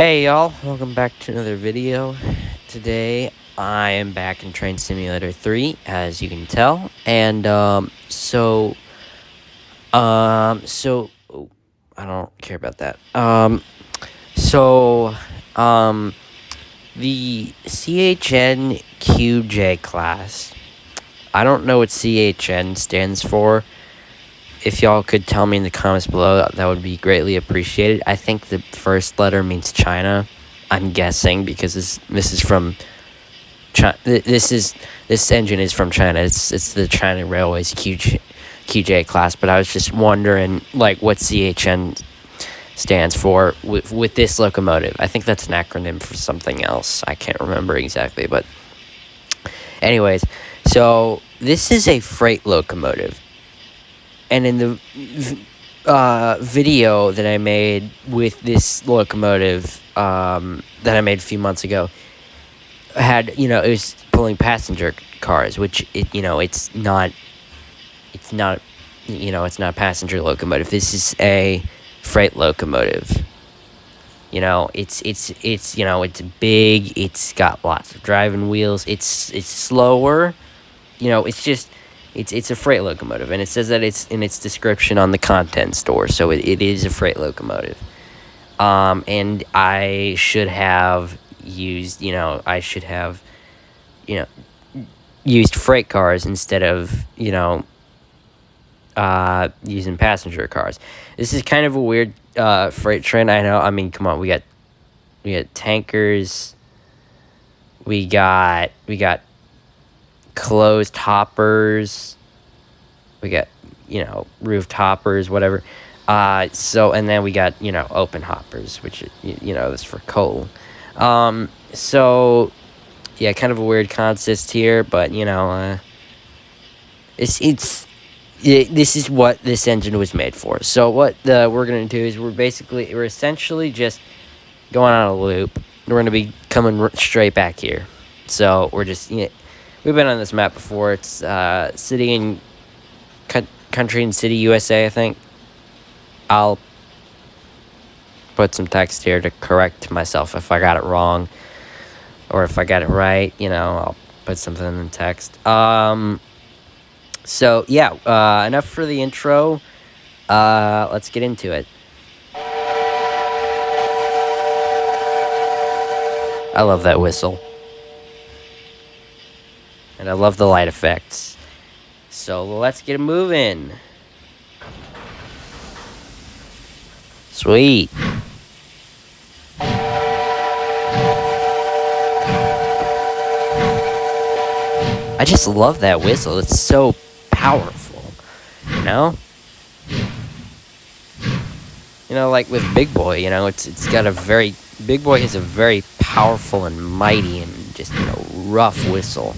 Hey y'all, welcome back to another video. Today I am back in Train Simulator 3, as you can tell, and oh, I don't care about that. So the CHNQJ class. I don't know what CHN stands for. If y'all could tell me in the comments below, that would be greatly appreciated. I think the first letter means China. I'm guessing because this is from China. This engine is from China. It's the China Railways QJ class. But I was just wondering, like, what CHN stands for with this locomotive. I think that's an acronym for something else. I can't remember exactly, but anyways, so this is a freight locomotive. And in the video that I made with this locomotive that I made a few months ago, it was pulling passenger cars, which it's not a passenger locomotive. This is a freight locomotive. It's big. It's got lots of driving wheels. It's slower. It's a freight locomotive, and it says that it's in its description on the content store, so it is a freight locomotive. And I should have used, used freight cars instead of, using passenger cars. This is kind of a weird freight train, I know. I mean, come on, we got tankers, we got closed hoppers, we got roof hoppers, whatever, and then we got open hoppers, which is for coal. So yeah, kind of a weird consist here, but this is what this engine was made for. So what we're gonna do is we're essentially just going on a loop. We're gonna be coming straight back here. So we're just we've been on this map before. It's city and country and city USA, I think. I'll put some text here to correct myself if I got it wrong, or if I got it right. I'll put something in the text. So yeah, enough for the intro. Let's get into it. I love that whistle. And I love the light effects. So let's get moving. Sweet. I just love that whistle. It's so powerful. Like with Big Boy, it's got a very... Big Boy is a very powerful and mighty and just, rough whistle.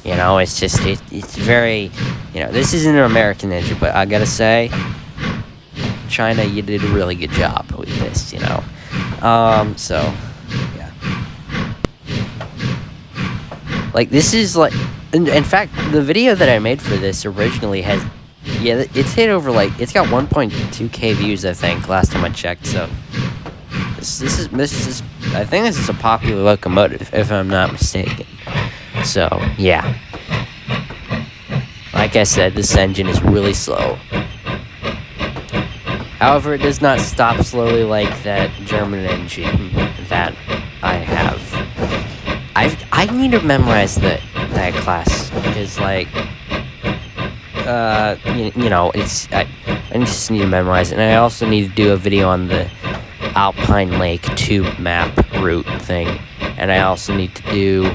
It's very, this isn't an American engine, but I gotta say, China, you did a really good job with this, so, yeah. Like, this is, like, in fact, the video that I made for this originally has, it's hit over, like, it's got 1.2k views, I think, last time I checked, so, this is, I think this is a popular locomotive, if I'm not mistaken. So, yeah. Like I said, this engine is really slow. However, it does not stop slowly like that German engine that I have. I need to memorize that class because, like, I just need to memorize it. And I also need to do a video on the Alpine Lake tube map route thing. And I also need to do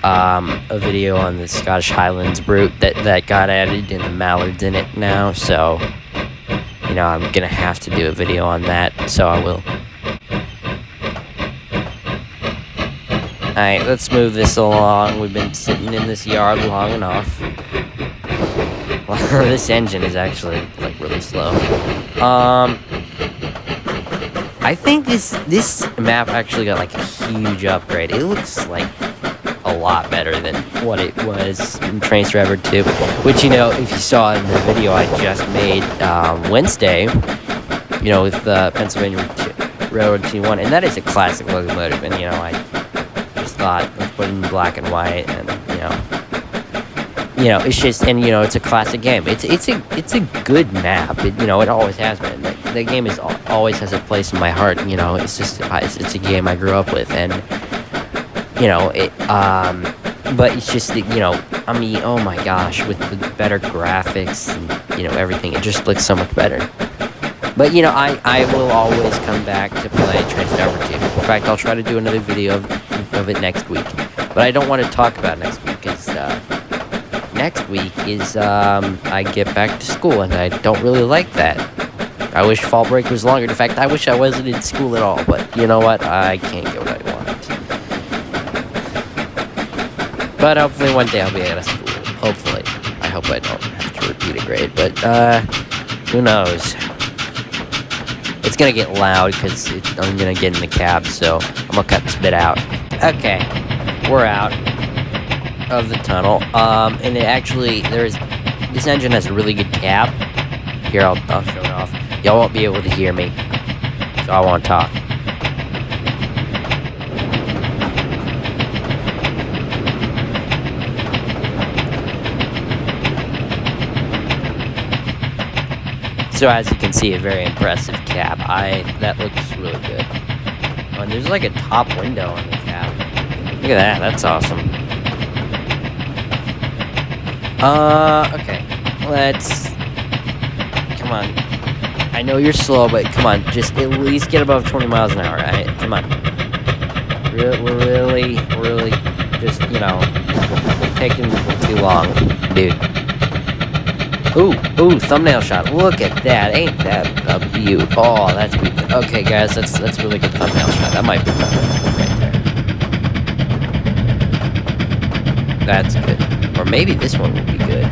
a video on the Scottish Highlands route that got added and the mallards in it now, so I'm gonna have to do a video on that, so I will. Alright, let's move this along. We've been sitting in this yard long enough. This engine is actually, like, really slow. I think this map actually got, like, a huge upgrade. It looks like a lot better than what it was in Train Driver 2, which, if you saw in the video I just made Wednesday, with Pennsylvania Railroad T1, and that is a classic locomotive. And I just thought let's put it in black and white, and it's just, and it's a classic game. It's a good map. It always has been. The game always has a place in my heart. It's just it's a game I grew up with, and but it's just I mean, oh my gosh, with the better graphics and everything, it just looks so much better. But I will always come back to play Train Tower 2. In fact, I'll try to do another video of it next week. But I don't want to talk about next week because next week is I get back to school, and I don't really like that. I wish fall break was longer. In fact, I wish I wasn't in school at all. But you know what? I can't get what I want. But hopefully one day I'll be out of school. Hopefully. I hope I don't have to repeat a grade. But who knows? It's gonna get loud because I'm gonna get in the cab, so I'm gonna cut this bit out. Okay, we're out of the tunnel. And it actually, this engine has a really good cab. Here, I'll show it off. Y'all won't be able to hear me, so I won't talk. So as you can see, a very impressive cab. That looks really good. Oh, and there's like a top window on the cab. Look at that. That's awesome. Okay. Come on. I know you're slow, but come on. Just at least get above 20 miles an hour, right? Come on. We're really just, taking too long, dude. Ooh, thumbnail shot. Look at that. Ain't that a beaut? Oh, that's beautiful. Okay, guys, that's really good thumbnail shot. That might be right there. That's good. Or maybe this one will be good.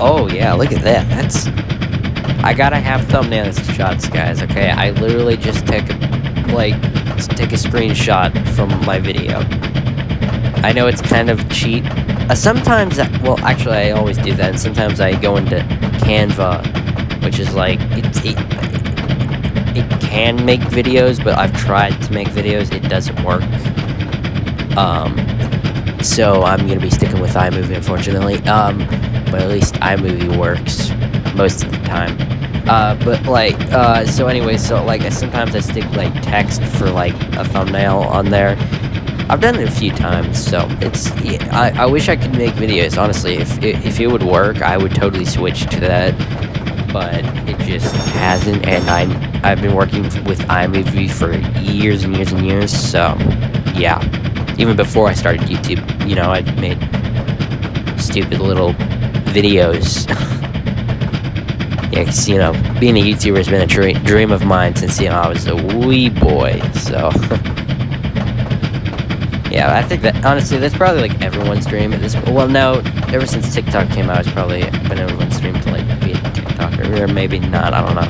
Oh, yeah, look at that. I gotta have thumbnail shots, guys, okay? I literally just take a screenshot from my video. I know it's kind of cheap. Sometimes, well, actually, I always do that, and sometimes I go into Canva, which is like, it can make videos, but I've tried to make videos, it doesn't work. So I'm gonna be sticking with iMovie, unfortunately, but at least iMovie works most of the time. So anyway, sometimes I stick, text for, a thumbnail on there. I've done it a few times, so I wish I could make videos, honestly. If it would work, I would totally switch to that, but it just hasn't, and I've been working with iMovie for years and years and years, so, yeah. Even before I started YouTube, I'd made stupid little videos. Yeah, because, being a YouTuber has been a dream of mine since, I was a wee boy, so... Yeah, I think that, honestly, that's probably, everyone's dream at this point. Well, no, ever since TikTok came out, it's probably been everyone's dream to, be a TikToker, or maybe not, I don't know.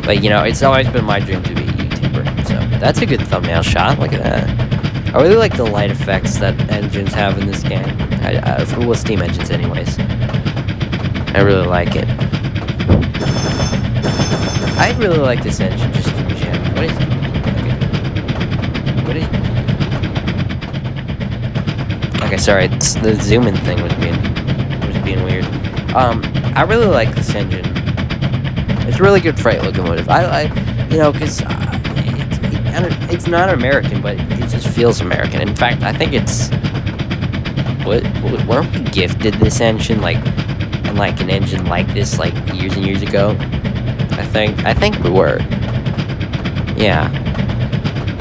But, it's always been my dream to be a YouTuber, so that's a good thumbnail shot, look at that. I really like the light effects that engines have in this game. Well, Steam engines, anyways. I really like it. I really like this engine, just in general. What is it? Okay. What is it? Okay, sorry, the zoom-in thing was being weird. I really like this engine. It's a really good freight locomotive. Because it's not American, but it just feels American. In fact, I think it's... weren't we gifted this engine, and an engine like this, years and years ago? I think we were. Yeah.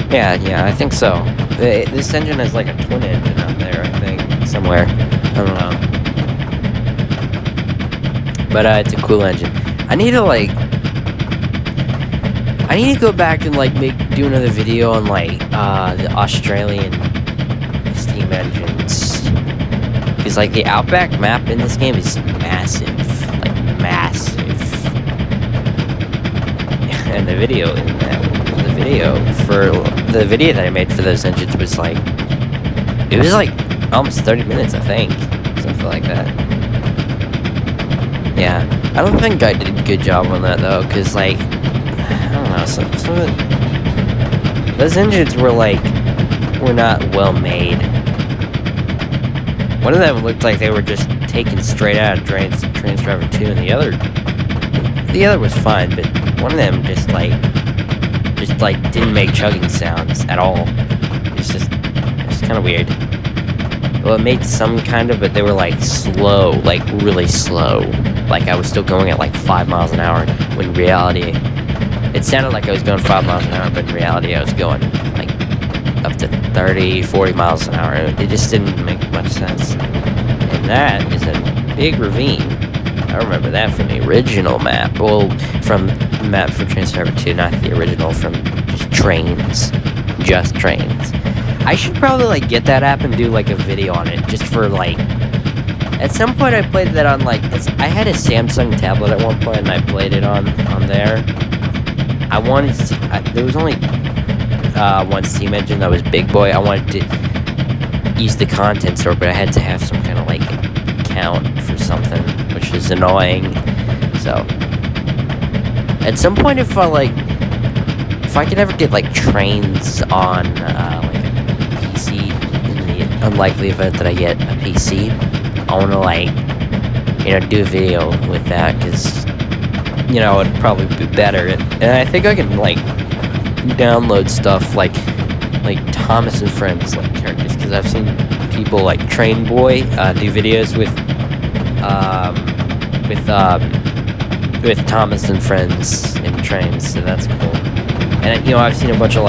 Yeah, I think so. This engine has, a twin engine out there, I think, somewhere. I don't know. But, it's a cool engine. I need to go back and, do another video on, the Australian steam engines. Because, the Outback map in this game is massive. Massive. And the video that I made for those engines was, it was, almost 30 minutes, I think. Something like that. Yeah. I don't think I did a good job on that, though, because, I don't know, some of it... Those engines were not well made. One of them looked like they were just taken straight out of Trains Driver 2, and the other was fine, but one of them just didn't make chugging sounds at all. It's kind of weird. Well, it made some kind of, but they were like slow, like really slow. Like I was still going at like 5 miles an hour, when in reality, it sounded like I was going 5 miles an hour, but in reality I was going like up to 30, 40 miles an hour. It just didn't make much sense. And that is a big ravine. I remember that from the original map. Well, from the map for Trains Driver 2, not the original, from just trains. I should probably get that app and do a video on it, just for at some point I played that on I had a Samsung tablet at one point and I played it on there. I wanted to, there was only one Steam engine that was Big Boy. I wanted to use the content store, but I had to have some kind of account for something, which is annoying. So at some point, if I could ever get trains on a PC, in the unlikely event that I get a PC, I want to do a video with that, because it'd probably be better. And I think I can download stuff like Thomas and Friends characters, because I've seen people like Train Boy do videos with Thomas and Friends in trains, so that's cool. And I've seen a bunch of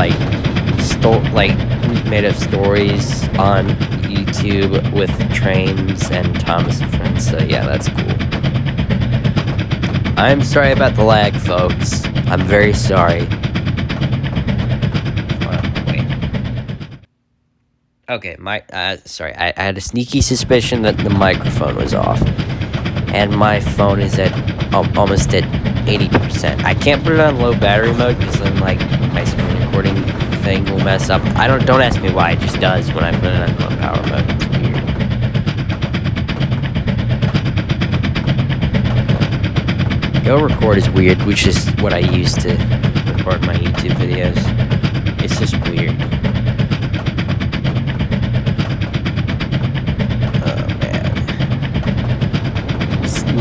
made up stories on YouTube with trains and Thomas and Friends, so yeah, that's cool. I'm sorry about the lag, folks. I'm very sorry. Okay, sorry, I had a sneaky suspicion that the microphone was off. And my phone is almost at 80%. I can't put it on low battery mode, because then, my screen recording thing will mess up. Don't ask me why, it just does when I put it on low power mode. It's weird. Go record is weird, which is what I use to record my YouTube videos. It's just weird.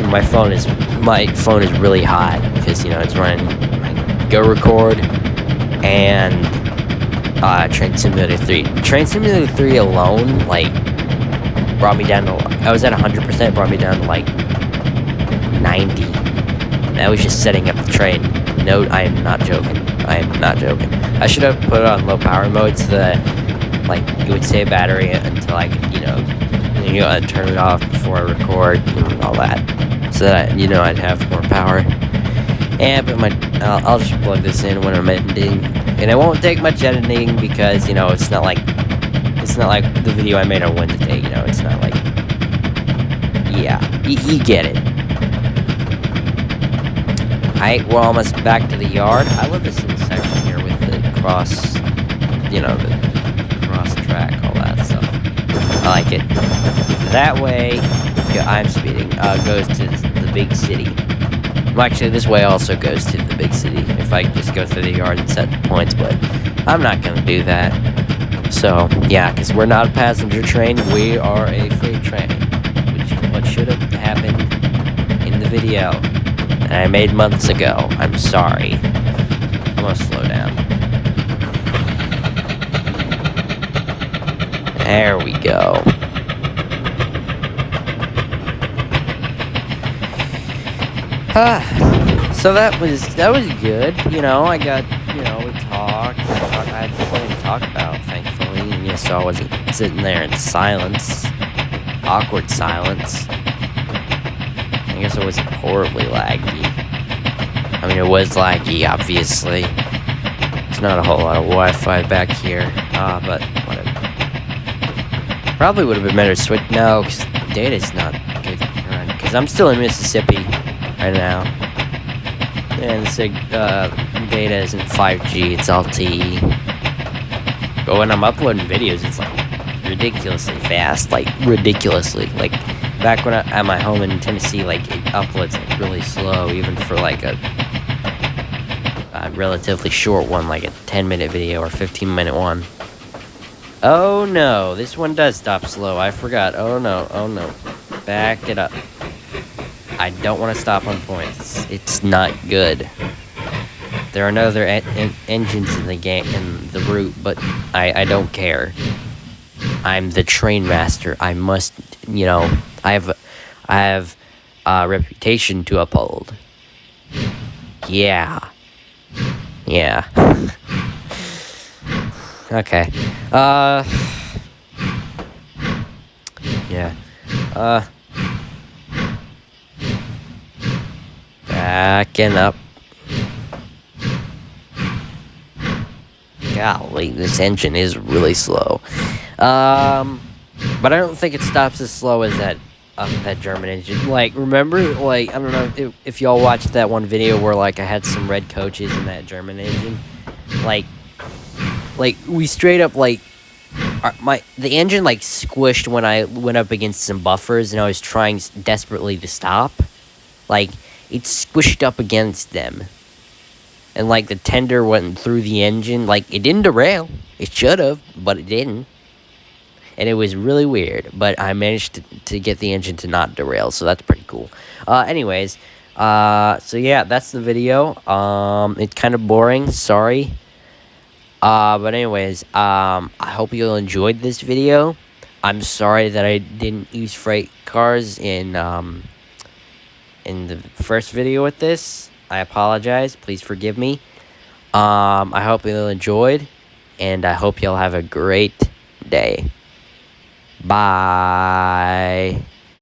My phone is really hot, because it's running Go Record and Train Simulator 3. Train Simulator 3 alone brought me down to, I was at 100%, brought me down to 90. And I was just setting up the train. No, I am not joking. I should have put it on low power mode, so that it would save battery until I could turn it off before I record and all that, so that I'd have more power. But I'll just plug this in when I'm editing, and it won't take much editing, because it's not like the video I made on Wednesday. It's not you get it. We're almost back to the yard. I love this section here with the cross, the cross track, all that stuff. I like it. That way, I'm speeding, goes to the big city. Well, actually, this way also goes to the big city, if I just go through the yard and set the points, but I'm not going to do that. So, yeah, because we're not a passenger train, we are a freight train, which is what should have happened in the video that I made months ago. I'm sorry. I'm going to slow down. There we go. So that was good. I got, we talked. I had plenty to talk about, thankfully. And so I wasn't sitting there in silence, awkward silence. I guess it wasn't horribly laggy. I mean, it was laggy, obviously. There's not a whole lot of Wi-Fi back here, but whatever. Probably would have been better to switch. No, because data's not good. Because I'm still in Mississippi right now, and the data isn't 5G, it's LTE. But when I'm uploading videos, it's ridiculously fast, ridiculously. Back when at my home in Tennessee, it uploads really slow, even for relatively short one, like a 10-minute video or 15-minute one. Oh no, this one does stop slow. I forgot. Oh no, oh no. Back it up. I don't want to stop on points. It's not good. There are no other engines in the game, in the route, but I don't care. I'm the train master. I must, you know, I have a reputation to uphold. Yeah. Yeah. Okay. Yeah. Backing up. Golly, this engine is really slow. But I don't think it stops as slow as that German engine. Like, remember, like, I don't know if y'all watched that one video where, like, I had some red coaches in that German engine. Like, we straight up, like, the engine, like, squished when I went up against some buffers, and I was trying desperately to stop. Like, it squished up against them. And, like, the tender went through the engine. Like, it didn't derail. It should have, but it didn't. And it was really weird. But I managed to get the engine to not derail, so that's pretty cool. Anyways, so yeah, that's the video. It's kind of boring, sorry. But anyways, I hope you all enjoyed this video. I'm sorry that I didn't use freight cars in the first video with this. I apologize. Please forgive me. I hope you all enjoyed, and I hope y'all have a great day. Bye.